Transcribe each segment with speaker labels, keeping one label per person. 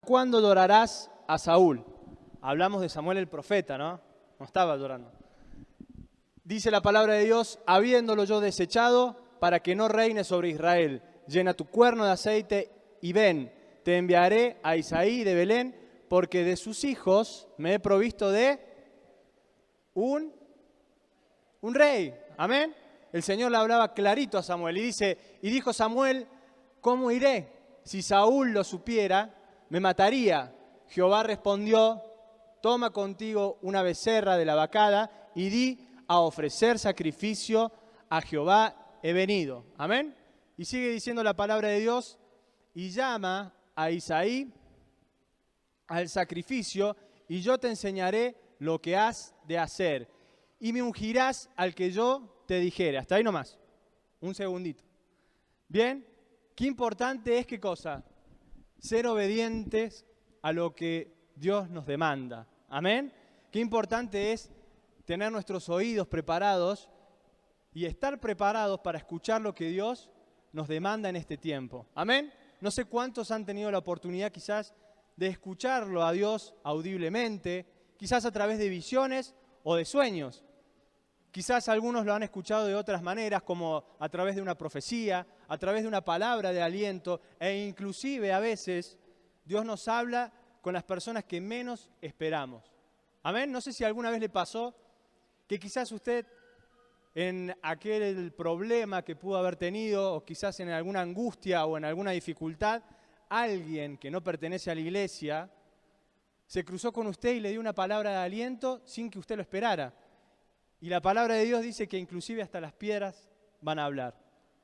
Speaker 1: ¿Cuándo adorarás a Saúl? Hablamos de Samuel el profeta, ¿no? No estaba adorando. Dice la palabra de Dios, habiéndolo yo desechado, para que no reine sobre Israel. Llena tu cuerno de aceite y ven, te enviaré a Isaí de Belén, porque de sus hijos me he provisto de un rey. Amén. El Señor le hablaba clarito a Samuel y dijo Samuel, ¿cómo iré? Si Saúl lo supiera, me mataría. Jehová respondió, toma contigo una becerra de la vacada y di a ofrecer sacrificio a Jehová he venido. Amén. Y sigue diciendo la palabra de Dios, y llama a Isaí al sacrificio, y yo te enseñaré lo que has de hacer, y me ungirás al que yo te dijere. Hasta ahí nomás. Un segundito. Bien, qué importante es, ¿qué cosa? Ser obedientes a lo que Dios nos demanda. Amén. Qué importante es tener nuestros oídos preparados y estar preparados para escuchar lo que Dios nos demanda en este tiempo. Amén. No sé cuántos han tenido la oportunidad quizás de escucharlo a Dios audiblemente, quizás a través de visiones o de sueños. Quizás algunos lo han escuchado de otras maneras, como a través de una profecía, a través de una palabra de aliento, e inclusive a veces Dios nos habla con las personas que menos esperamos. Amén. No sé si alguna vez le pasó que quizás usted en aquel problema que pudo haber tenido, o quizás en alguna angustia o en alguna dificultad, alguien que no pertenece a la iglesia se cruzó con usted y le dio una palabra de aliento sin que usted lo esperara. Y la palabra de Dios dice que inclusive hasta las piedras van a hablar.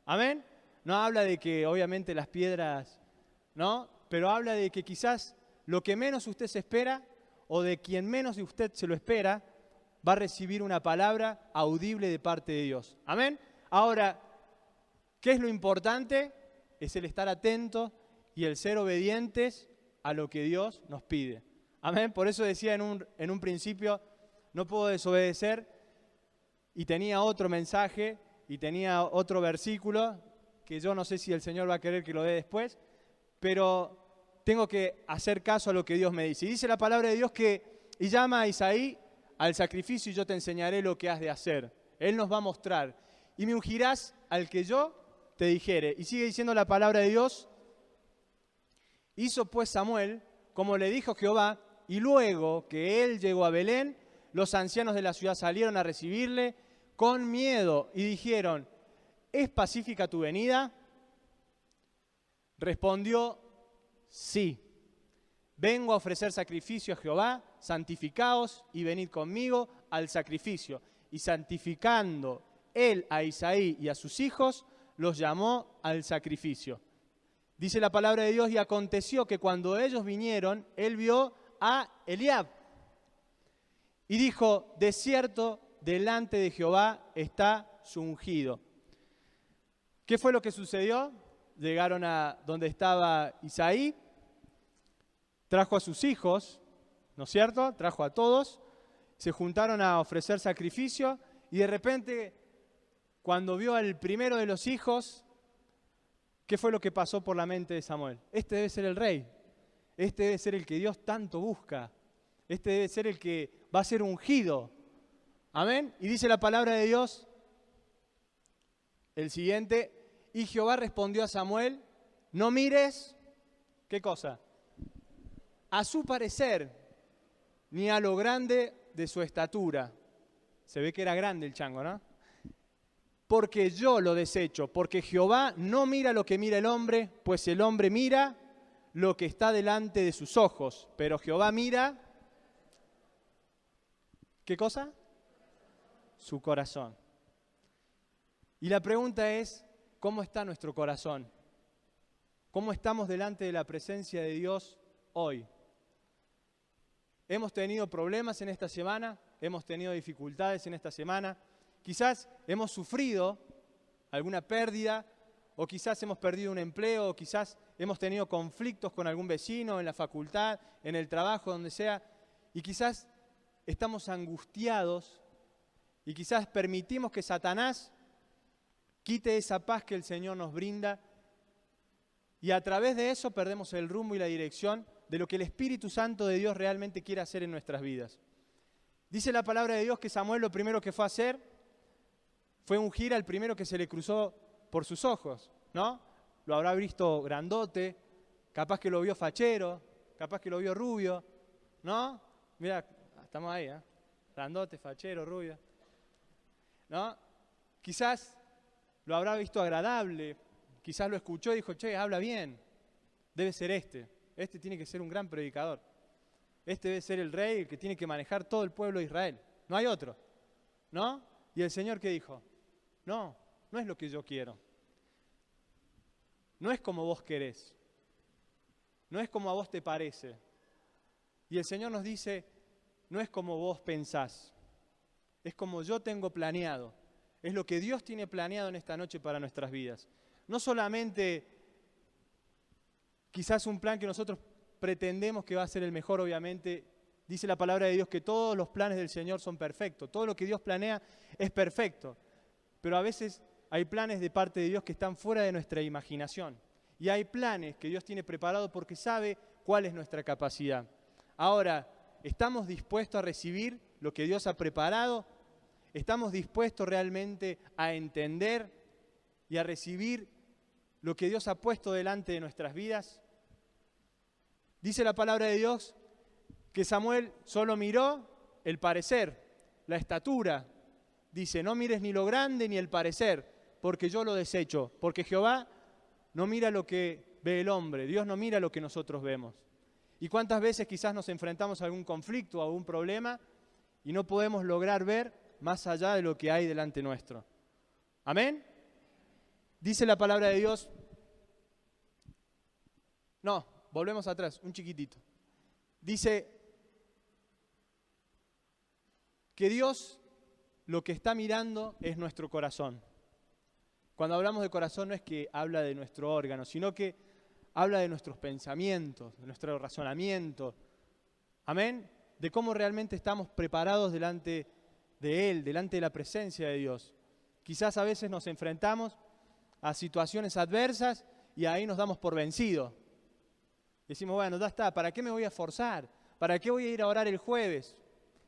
Speaker 1: ¿Amén? No habla de que obviamente las piedras, ¿no? Pero habla de que quizás lo que menos usted se espera o de quien menos de usted se lo espera va a recibir una palabra audible de parte de Dios. ¿Amén? Ahora, ¿qué es lo importante? Es el estar atento y el ser obedientes a lo que Dios nos pide. Amén. Por eso decía en un principio, no puedo desobedecer, y tenía otro mensaje y tenía otro versículo que yo no sé si el Señor va a querer que lo dé después, pero tengo que hacer caso a lo que Dios me dice. Y dice la palabra de Dios que, y llama a Isaí al sacrificio y yo te enseñaré lo que has de hacer. Él nos va a mostrar. Y me ungirás al que yo te dijere. Y sigue diciendo la palabra de Dios. Hizo pues Samuel como le dijo Jehová, y luego que él llegó a Belén, los ancianos de la ciudad salieron a recibirle con miedo y dijeron, ¿es pacífica tu venida? Respondió, sí. Vengo a ofrecer sacrificio a Jehová, santificaos y venid conmigo al sacrificio. Y santificando él a Isaí y a sus hijos, los llamó al sacrificio. Dice la palabra de Dios, y aconteció que cuando ellos vinieron, él vio a Eliab. Y dijo, de cierto, delante de Jehová está su ungido. ¿Qué fue lo que sucedió? Llegaron a donde estaba Isaí, trajo a sus hijos, ¿no es cierto? Trajo a todos, se juntaron a ofrecer sacrificio y de repente, cuando vio al primero de los hijos, ¿qué fue lo que pasó por la mente de Samuel? Este debe ser el rey, este debe ser el que Dios tanto busca, este debe ser el que va a ser ungido. Amén. Y dice la palabra de Dios, el siguiente, y Jehová respondió a Samuel, no mires, ¿qué cosa? A su parecer, ni a lo grande de su estatura. Se ve que era grande el chango, ¿no? Porque yo lo desecho, porque Jehová no mira lo que mira el hombre, pues el hombre mira lo que está delante de sus ojos, pero Jehová mira, ¿qué cosa? Su corazón. Y la pregunta es, ¿cómo está nuestro corazón? ¿Cómo estamos delante de la presencia de Dios hoy? Hemos tenido problemas en esta semana, hemos tenido dificultades en esta semana, quizás hemos sufrido alguna pérdida, o quizás hemos perdido un empleo, o quizás hemos tenido conflictos con algún vecino, en la facultad, en el trabajo, donde sea, y quizás estamos angustiados, y quizás permitimos que Satanás quite esa paz que el Señor nos brinda, y a través de eso perdemos el rumbo y la dirección de lo que el Espíritu Santo de Dios realmente quiere hacer en nuestras vidas. Dice la palabra de Dios que Samuel lo primero que fue a hacer fue ungir al primero que se le cruzó por sus ojos, ¿no? Lo habrá visto grandote, capaz que lo vio fachero, capaz que lo vio rubio, ¿no? Mira, estamos ahí, ¿eh? Grandote, fachero, rubio, ¿no? Quizás lo habrá visto agradable, quizás lo escuchó y dijo, che, habla bien, debe ser este tiene que ser un gran predicador, este debe ser el rey, el que tiene que manejar todo el pueblo de Israel, no hay otro, ¿no? Y el Señor, ¿qué dijo? No, no es lo que yo quiero, no es como vos querés, no es como a vos te parece. Y el Señor nos dice, no es como vos pensás, es como yo tengo planeado, es lo que Dios tiene planeado en esta noche para nuestras vidas. No solamente quizás un plan que nosotros pretendemos que va a ser el mejor, obviamente, dice la palabra de Dios que todos los planes del Señor son perfectos, todo lo que Dios planea es perfecto, pero a veces hay planes de parte de Dios que están fuera de nuestra imaginación y hay planes que Dios tiene preparados porque sabe cuál es nuestra capacidad. Ahora, ¿estamos dispuestos a recibir lo que Dios ha preparado? ¿Estamos dispuestos realmente a entender y a recibir lo que Dios ha puesto delante de nuestras vidas? Dice la palabra de Dios que Samuel solo miró el parecer, la estatura. Dice, no mires ni lo grande ni el parecer, porque yo lo desecho. Porque Jehová no mira lo que ve el hombre, Dios no mira lo que nosotros vemos. ¿Y cuántas veces quizás nos enfrentamos a algún conflicto, a algún problema, y no podemos lograr ver más allá de lo que hay delante nuestro? ¿Amén? Dice la palabra de Dios. No, volvemos atrás, un chiquitito. Dice que Dios lo que está mirando es nuestro corazón. Cuando hablamos de corazón no es que habla de nuestro órgano, sino que habla de nuestros pensamientos, de nuestro razonamiento. Amén. De cómo realmente estamos preparados delante de Él, delante de la presencia de Dios. Quizás a veces nos enfrentamos a situaciones adversas y ahí nos damos por vencidos. Decimos, bueno, ya está, ¿para qué me voy a esforzar? ¿Para qué voy a ir a orar el jueves?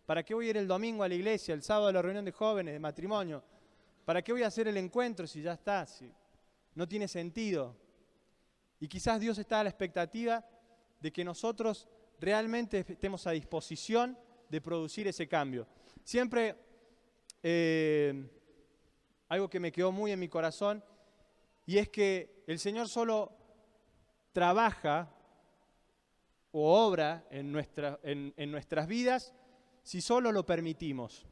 Speaker 1: ¿Para qué voy a ir el domingo a la iglesia, el sábado a la reunión de jóvenes, de matrimonio? ¿Para qué voy a hacer el encuentro si ya está? Si no tiene sentido. Y quizás Dios está a la expectativa de que nosotros realmente estemos a disposición de producir ese cambio. Siempre algo que me quedó muy en mi corazón, y es que el Señor solo trabaja o obra en nuestras vidas si solo lo permitimos.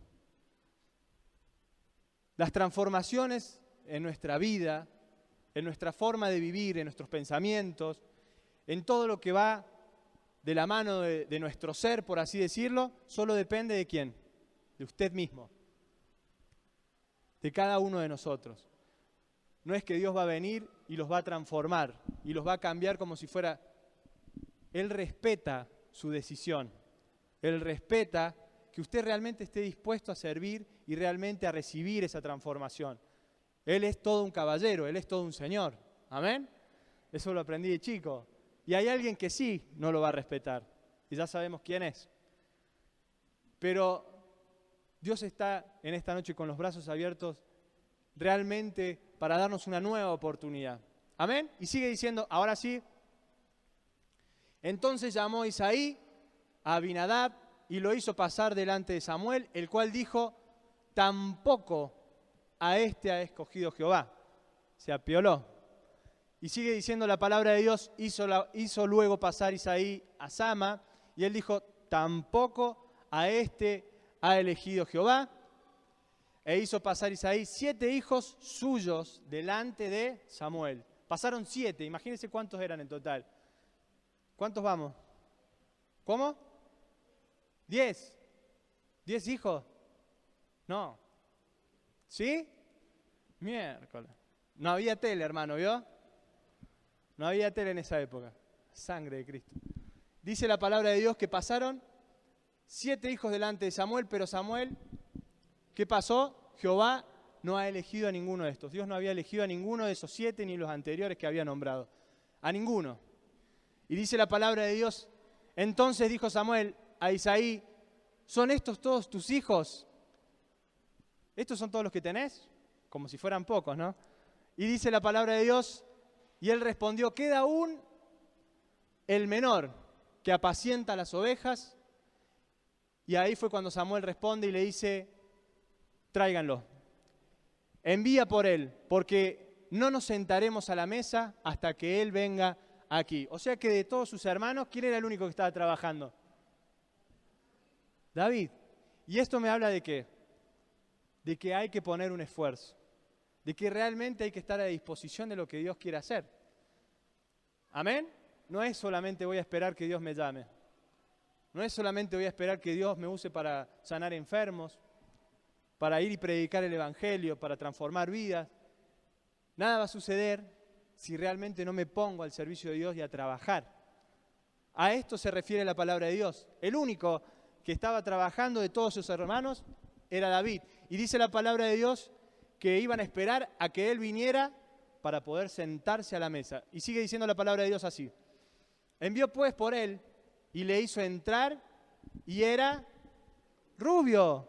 Speaker 1: Las transformaciones en nuestra vida, en nuestra forma de vivir, en nuestros pensamientos, en todo lo que va de la mano de nuestro ser, por así decirlo, solo depende de quién, de usted mismo, de cada uno de nosotros. No es que Dios va a venir y los va a transformar y los va a cambiar como si fuera. Él respeta su decisión, Él respeta que usted realmente esté dispuesto a servir y realmente a recibir esa transformación. Él es todo un caballero, Él es todo un señor. ¿Amén? Eso lo aprendí de chico. Y hay alguien que sí no lo va a respetar. Y ya sabemos quién es. Pero Dios está en esta noche con los brazos abiertos realmente para darnos una nueva oportunidad. ¿Amén? Y sigue diciendo, ahora sí. Entonces llamó Isaí a Abinadab y lo hizo pasar delante de Samuel, el cual dijo, tampoco a este ha escogido Jehová. Se apioló. Y sigue diciendo la palabra de Dios, hizo luego pasar Isaí a Sama, y él dijo, tampoco a este ha elegido Jehová. E hizo pasar Isaí 7 hijos suyos delante de Samuel. Pasaron 7, imagínense cuántos eran en total. ¿Cuántos vamos? ¿Cómo? 10. ¿10 hijos? No. ¿Sí? Miércoles. No había tele, hermano, ¿vio? No había tele en esa época. Sangre de Cristo. Dice la palabra de Dios que pasaron 7 hijos delante de Samuel, pero Samuel, ¿qué pasó? Jehová no ha elegido a ninguno de estos. Dios no había elegido a ninguno de esos 7 ni los anteriores que había nombrado. A ninguno. Y dice la palabra de Dios Entonces dijo Samuel a Isaí, ¿son estos todos tus hijos? ¿Estos son todos los que tenés? Como si fueran pocos, ¿no? Y dice la palabra de Dios, y él respondió, queda aún el menor que apacienta las ovejas. Y ahí fue cuando Samuel responde y le dice, tráiganlo, envía por él, porque no nos sentaremos a la mesa hasta que él venga aquí. O sea que de todos sus hermanos, ¿quién era el único que estaba trabajando? David. ¿Y esto me habla de qué? De que hay que poner un esfuerzo, de que realmente hay que estar a disposición de lo que Dios quiere hacer. ¿Amén? No es solamente voy a esperar que Dios me llame. No es solamente voy a esperar que Dios me use para sanar enfermos, para ir y predicar el Evangelio, para transformar vidas. Nada va a suceder si realmente no me pongo al servicio de Dios y a trabajar. A esto se refiere la palabra de Dios. El único que estaba trabajando de todos sus hermanos era David. Y dice la palabra de Dios que iban a esperar a que él viniera para poder sentarse a la mesa. Y sigue diciendo la palabra de Dios así. Envió pues por él y le hizo entrar y era rubio,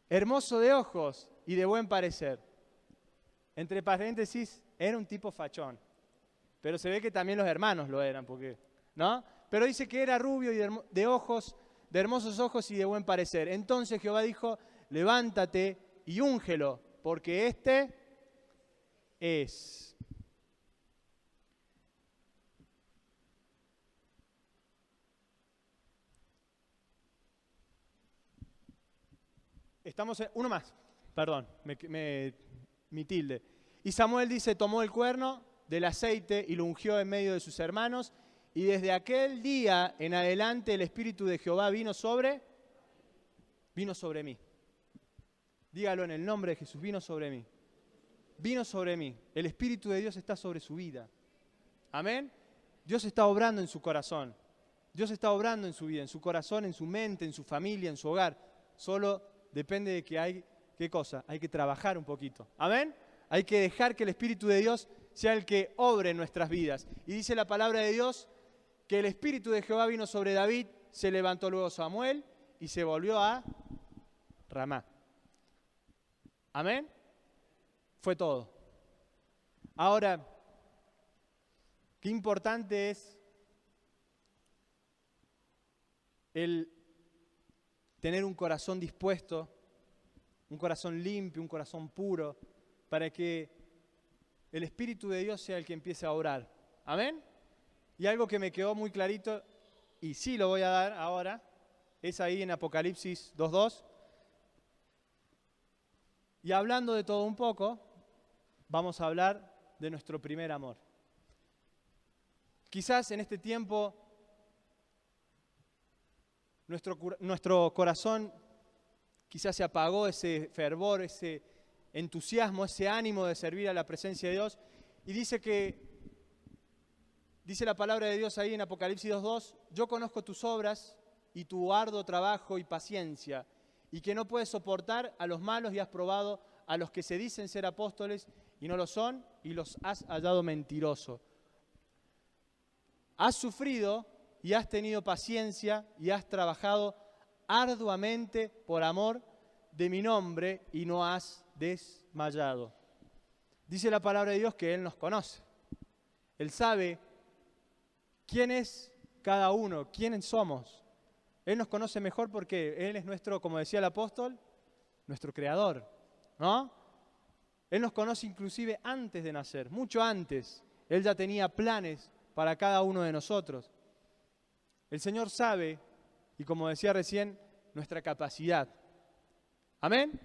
Speaker 1: hermoso de ojos y de buen parecer. Entre paréntesis, era un tipo fachón. Pero se ve que también los hermanos lo eran, porque, ¿no? Pero dice que era rubio y de ojos, de hermosos ojos y de buen parecer. Entonces Jehová dijo, levántate y úngelo, porque este es. Estamos en, uno más, perdón, mi tilde. Y Samuel dice, tomó el cuerno del aceite y lo ungió en medio de sus hermanos, y desde aquel día en adelante el Espíritu de Jehová vino sobre mí. Dígalo en el nombre de Jesús, vino sobre mí. Vino sobre mí. El Espíritu de Dios está sobre su vida. Amén. Dios está obrando en su corazón. Dios está obrando en su vida, en su corazón, en su mente, en su familia, en su hogar. Solo depende de que hay, ¿qué cosa? Hay que trabajar un poquito. ¿Amén? Hay que dejar que el Espíritu de Dios sea el que obre en nuestras vidas. Y dice la palabra de Dios que el Espíritu de Jehová vino sobre David, se levantó luego Samuel y se volvió a Ramá. ¿Amén? Fue todo. Ahora, qué importante es el tener un corazón dispuesto, un corazón limpio, un corazón puro, para que el Espíritu de Dios sea el que empiece a orar. ¿Amén? Y algo que me quedó muy clarito, y sí lo voy a dar ahora, es ahí en Apocalipsis 2:2. Y hablando de todo un poco, vamos a hablar de nuestro primer amor. Quizás en este tiempo nuestro corazón quizás se apagó, ese fervor, ese entusiasmo, ese ánimo de servir a la presencia de Dios. Y dice la palabra de Dios ahí en Apocalipsis 2:2, yo conozco tus obras y tu arduo trabajo y paciencia, y que no puedes soportar a los malos y has probado a los que se dicen ser apóstoles y no lo son, y los has hallado mentirosos. Has sufrido y has tenido paciencia y has trabajado arduamente por amor de mi nombre y no has desmayado. Dice la palabra de Dios que Él nos conoce. Él sabe quién es cada uno, quiénes somos. Él nos conoce mejor porque Él es nuestro, como decía el apóstol, nuestro creador, ¿no? Él nos conoce inclusive antes de nacer, mucho antes. Él ya tenía planes para cada uno de nosotros. El Señor sabe, y como decía recién, nuestra capacidad. ¿Amén?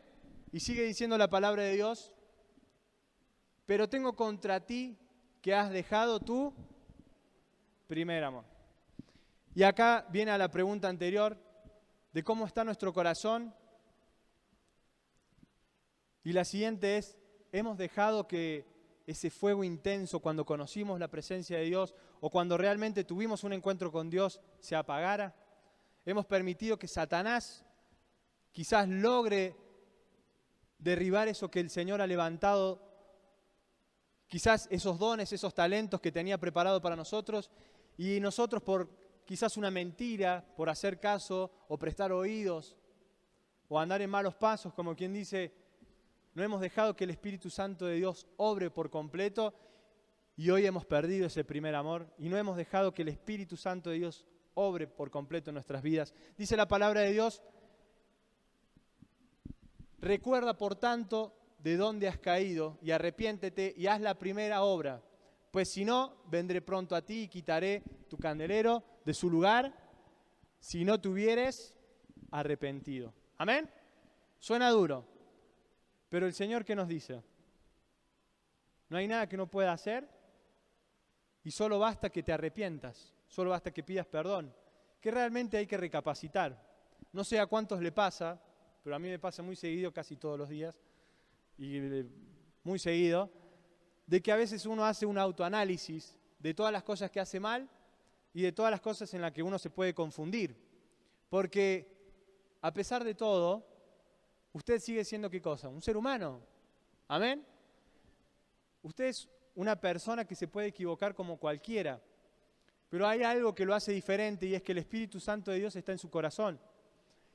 Speaker 1: Y sigue diciendo la palabra de Dios, pero tengo contra ti que has dejado tu primer amor. Y acá viene a la pregunta anterior de cómo está nuestro corazón. Y la siguiente es, ¿hemos dejado que ese fuego intenso cuando conocimos la presencia de Dios o cuando realmente tuvimos un encuentro con Dios se apagara? ¿Hemos permitido que Satanás quizás logre derribar eso que el Señor ha levantado, quizás esos dones, esos talentos que tenía preparado para nosotros, Y nosotros por quizás una mentira, por hacer caso o prestar oídos o andar en malos pasos, como quien dice, no hemos dejado que el Espíritu Santo de Dios obre por completo y hoy hemos perdido ese primer amor y no hemos dejado que el Espíritu Santo de Dios obre por completo en nuestras vidas. Dice la palabra de Dios: recuerda por tanto de dónde has caído y arrepiéntete y haz la primera obra, pues si no, vendré pronto a ti y quitaré tu candelero de su lugar si no te hubieres arrepentido. ¿Amén? Suena duro, pero el Señor, ¿qué nos dice? No hay nada que no pueda hacer y solo basta que te arrepientas, solo basta que pidas perdón, que realmente hay que recapacitar. No sé a cuántos le pasa, pero a mí me pasa muy seguido, casi todos los días, y muy seguido, de que a veces uno hace un autoanálisis de todas las cosas que hace mal y de todas las cosas en las que uno se puede confundir. Porque a pesar de todo, usted sigue siendo ¿qué cosa? Un ser humano. ¿Amén? Usted es una persona que se puede equivocar como cualquiera, pero hay algo que lo hace diferente y es que el Espíritu Santo de Dios está en su corazón.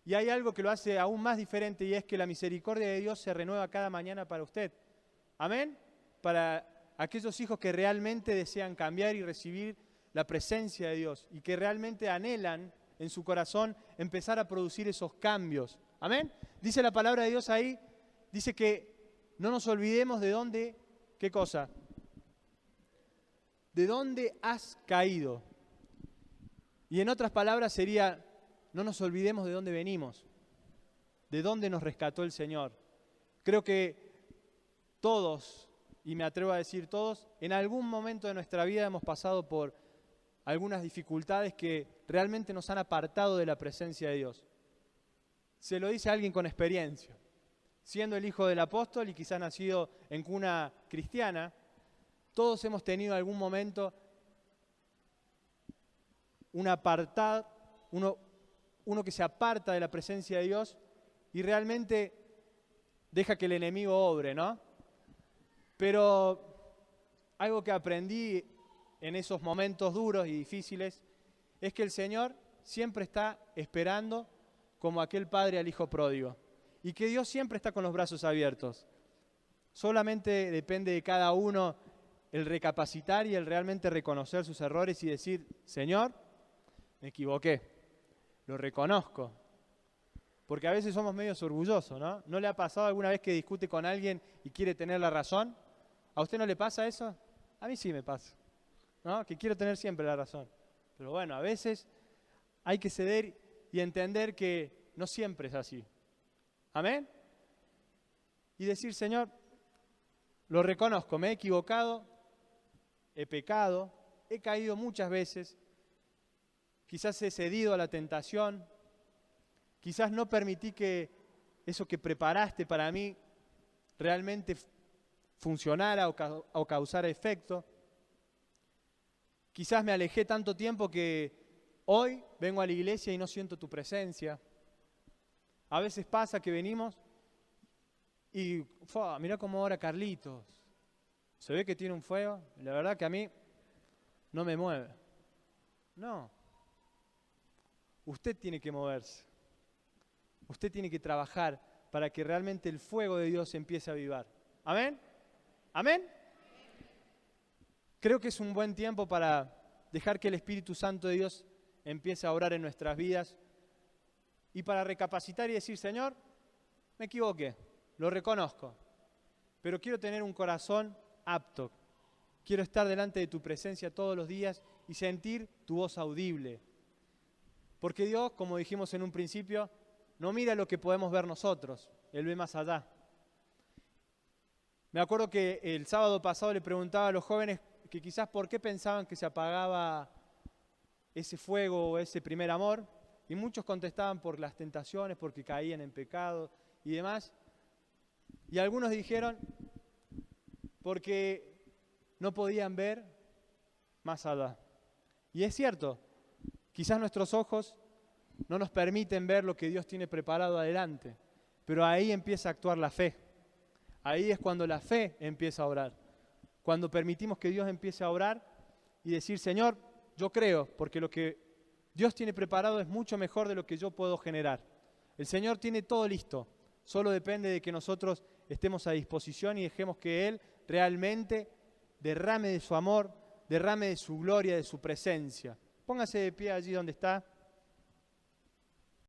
Speaker 1: Y hay algo que lo hace aún más diferente y es que la misericordia de Dios se renueva cada mañana para usted. ¿Amén? Para aquellos hijos que realmente desean cambiar y recibir la presencia de Dios y que realmente anhelan en su corazón empezar a producir esos cambios. ¿Amén? Dice la palabra de Dios ahí, dice que no nos olvidemos de dónde, ¿qué cosa? De dónde has caído. Y en otras palabras sería, no nos olvidemos de dónde venimos, de dónde nos rescató el Señor. Creo que todos, y me atrevo a decir todos, en algún momento de nuestra vida hemos pasado por algunas dificultades que realmente nos han apartado de la presencia de Dios. Se lo dice alguien con experiencia, siendo el hijo del apóstol y quizás nacido en cuna cristiana, todos hemos tenido en algún momento uno que se aparta de la presencia de Dios y realmente deja que el enemigo obre, ¿no? Pero algo que aprendí en esos momentos duros y difíciles es que el Señor siempre está esperando como aquel padre al hijo pródigo y que Dios siempre está con los brazos abiertos. Solamente depende de cada uno el recapacitar y el realmente reconocer sus errores y decir, Señor, me equivoqué, lo reconozco. Porque a veces somos medios orgullosos, ¿no? ¿No le ha pasado alguna vez que discute con alguien y quiere tener la razón? ¿A usted no le pasa eso? A mí sí me pasa, ¿no? Que quiero tener siempre la razón. Pero bueno, a veces hay que ceder y entender que no siempre es así. ¿Amén? Y decir, Señor, lo reconozco, me he equivocado, he pecado, he caído muchas veces, quizás he cedido a la tentación, quizás no permití que eso que preparaste para mí realmente funcionara o causara efecto. Quizás me alejé tanto tiempo que hoy vengo a la iglesia y no siento tu presencia. A veces pasa que venimos y mirá cómo ora Carlitos. Se ve que tiene un fuego. La verdad que a mí no me mueve. No. Usted tiene que moverse. Usted tiene que trabajar para que realmente el fuego de Dios empiece a avivar. ¿Amén? ¿Amén? Creo que es un buen tiempo para dejar que el Espíritu Santo de Dios empiece a obrar en nuestras vidas y para recapacitar y decir, Señor, me equivoqué, lo reconozco, pero quiero tener un corazón apto. Quiero estar delante de tu presencia todos los días y sentir tu voz audible. Porque Dios, como dijimos en un principio, no mira lo que podemos ver nosotros, Él ve más allá. Me acuerdo que el sábado pasado le preguntaba a los jóvenes que quizás por qué pensaban que se apagaba ese fuego o ese primer amor, y muchos contestaban por las tentaciones, porque caían en pecado y demás. Y algunos dijeron porque no podían ver más allá. Y es cierto, quizás nuestros ojos no nos permiten ver lo que Dios tiene preparado adelante, pero ahí empieza a actuar la fe. Ahí es cuando la fe empieza a obrar. Cuando permitimos que Dios empiece a obrar y decir, Señor, Yo creo, porque lo que Dios tiene preparado es mucho mejor de lo que yo puedo generar. El Señor tiene todo listo. Solo depende de que nosotros estemos a disposición y dejemos que Él realmente derrame de su amor, derrame de su gloria, de su presencia. Póngase de pie allí donde está.